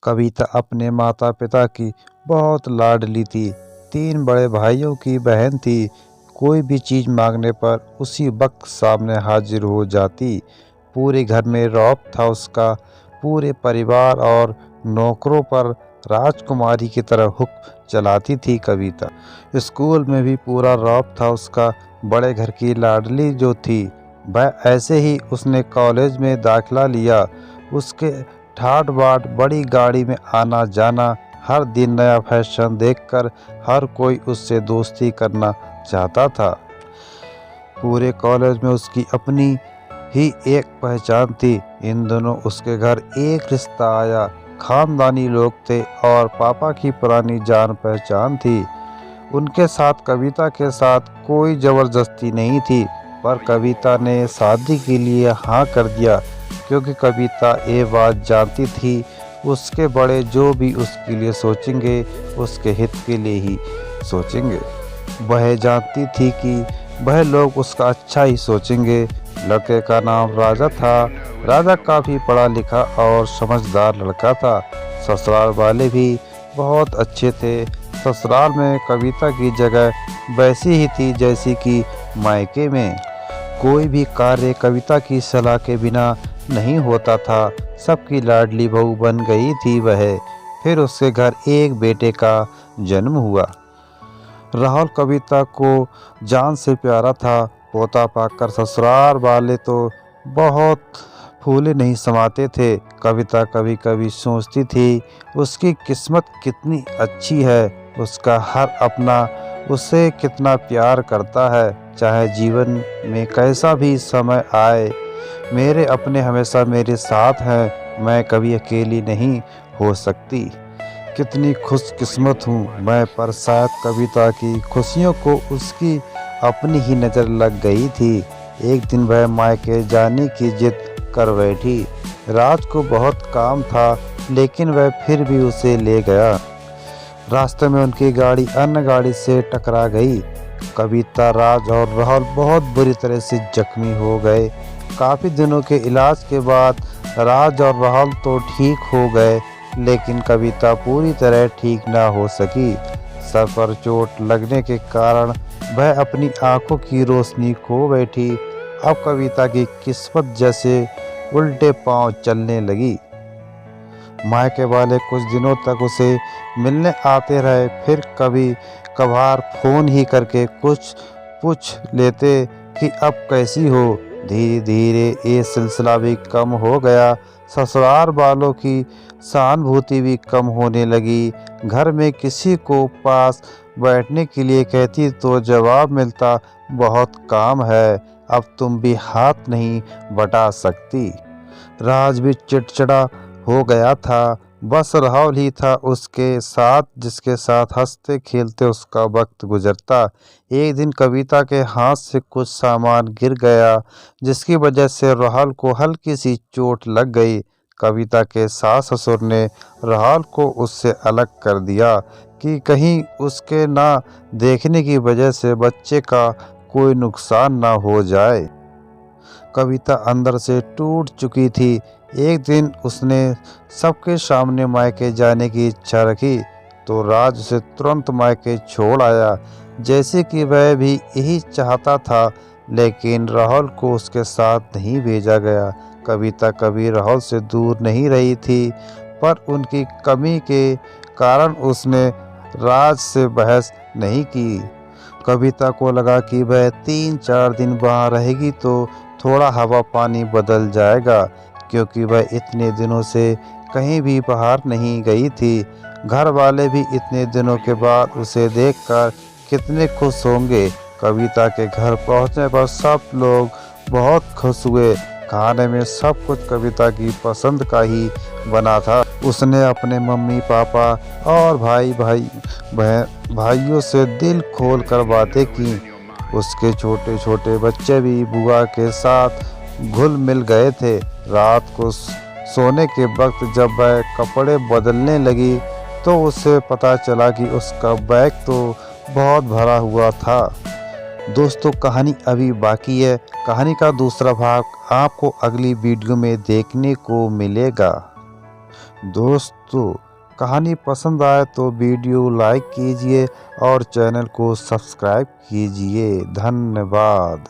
कविता अपने माता पिता की बहुत लाडली थी। 3 बड़े भाइयों की बहन थी। कोई भी चीज़ मांगने पर उसी वक्त सामने हाजिर हो जाती। पूरे घर में रौब था उसका। पूरे परिवार और नौकरों पर राजकुमारी की तरह हुक्म चलाती थी कविता। स्कूल में भी पूरा रौब था उसका। बड़े घर की लाडली जो थी वह ऐसे ही उसने कॉलेज में दाखिला लिया। उसके ठाट बाट बड़ी गाड़ी में आना जाना, हर दिन नया फैशन देखकर हर कोई उससे दोस्ती करना चाहता था। पूरे कॉलेज में उसकी अपनी ही एक पहचान थी। इन दिनों उसके घर एक रिश्ता आया। खानदानी लोग थे और पापा की पुरानी जान पहचान थी। उनके साथ कविता के साथ कोई ज़बरदस्ती नहीं थी, पर कविता ने शादी के लिए हाँ कर दिया, क्योंकि कविता ये बात जानती थी उसके बड़े जो भी उसके लिए सोचेंगे उसके हित के लिए ही सोचेंगे। वह जानती थी कि वह लोग उसका अच्छा ही सोचेंगे। लड़के का नाम राजा था। राजा काफ़ी पढ़ा लिखा और समझदार लड़का था। ससुराल वाले भी बहुत अच्छे थे। ससुराल में कविता की जगह वैसी ही थी जैसी कि मायके में। कोई भी कार्य कविता की सलाह के बिना नहीं होता था। सबकी लाडली बहू बन गई थी वह। फिर उसके घर एक बेटे का जन्म हुआ। राहुल कविता को जान से प्यारा था। पोता पाकर ससुराल वाले तो बहुत फूले नहीं समाते थे। कविता कभी कभी सोचती थी उसकी किस्मत कितनी अच्छी है। उसका हर अपना उससे कितना प्यार करता है। चाहे जीवन में कैसा भी समय आए, मेरे अपने हमेशा मेरे साथ हैं। मैं कभी अकेली नहीं हो सकती। कितनी खुशकिस्मत हूँ मैं। पर शायद कविता की खुशियों को उसकी अपनी ही नज़र लग गई थी। एक दिन वह मायके जाने की जिद कर बैठी। राज को बहुत काम था, लेकिन वह फिर भी उसे ले गया। रास्ते में उनकी गाड़ी अन्य गाड़ी से टकरा गई। कविता, राज और राहुल बहुत बुरी तरह से जख्मी हो गए। काफ़ी दिनों के इलाज के बाद राज और राहुल तो ठीक हो गए, लेकिन कविता पूरी तरह ठीक ना हो सकी। सर पर चोट लगने के कारण वह अपनी आंखों की रोशनी खो बैठी। अब कविता की किस्मत जैसे उल्टे पांव चलने लगी। मायके वाले कुछ दिनों तक उसे मिलने आते रहे, फिर कभी कभार फ़ोन ही करके कुछ पूछ लेते कि अब कैसी हो। धीरे धीरे ये सिलसिला भी कम हो गया। ससुराल वालों की सहानुभूति भी कम होने लगी। घर में किसी को पास बैठने के लिए कहती तो जवाब मिलता, बहुत काम है, अब तुम भी हाथ नहीं बटा सकती। राज भी चिड़चिड़ा हो गया था। बस राहुल ही था उसके साथ, जिसके साथ हंसते खेलते उसका वक्त गुजरता। एक दिन कविता के हाथ से कुछ सामान गिर गया, जिसकी वजह से राहुल को हल्की सी चोट लग गई। कविता के सास ससुर ने राहुल को उससे अलग कर दिया कि कहीं उसके ना देखने की वजह से बच्चे का कोई नुकसान ना हो जाए। कविता अंदर से टूट चुकी थी। एक दिन उसने सबके सामने मायके जाने की इच्छा रखी तो राज उसे तुरंत मायके छोड़ आया, जैसे कि वह भी यही चाहता था, लेकिन राहुल को उसके साथ नहीं भेजा गया। कविता कभी राहुल से दूर नहीं रही थी, पर उनकी कमी के कारण उसने राज से बहस नहीं की। कविता को लगा कि वह 3-4 दिन वहाँ रहेगी तो थोड़ा हवा पानी बदल जाएगा, क्योंकि वह इतने दिनों से कहीं भी बाहर नहीं गई थी। घर वाले भी इतने दिनों के बाद उसे देखकर कितने खुश होंगे। कविता के घर पहुंचने पर सब लोग बहुत खुश हुए। खाने में सब कुछ कविता की पसंद का ही बना था। उसने अपने मम्मी पापा और भाइयों से दिल खोल कर बातें की। उसके छोटे छोटे बच्चे भी बुआ के साथ घुल मिल गए थे। रात को सोने के वक्त जब वह कपड़े बदलने लगी तो उसे पता चला कि उसका बैग तो बहुत भरा हुआ था। दोस्तों, कहानी अभी बाकी है। कहानी का दूसरा भाग आपको अगली वीडियो में देखने को मिलेगा। दोस्तों, कहानी पसंद आए तो वीडियो लाइक कीजिए और चैनल को सब्सक्राइब कीजिए। धन्यवाद।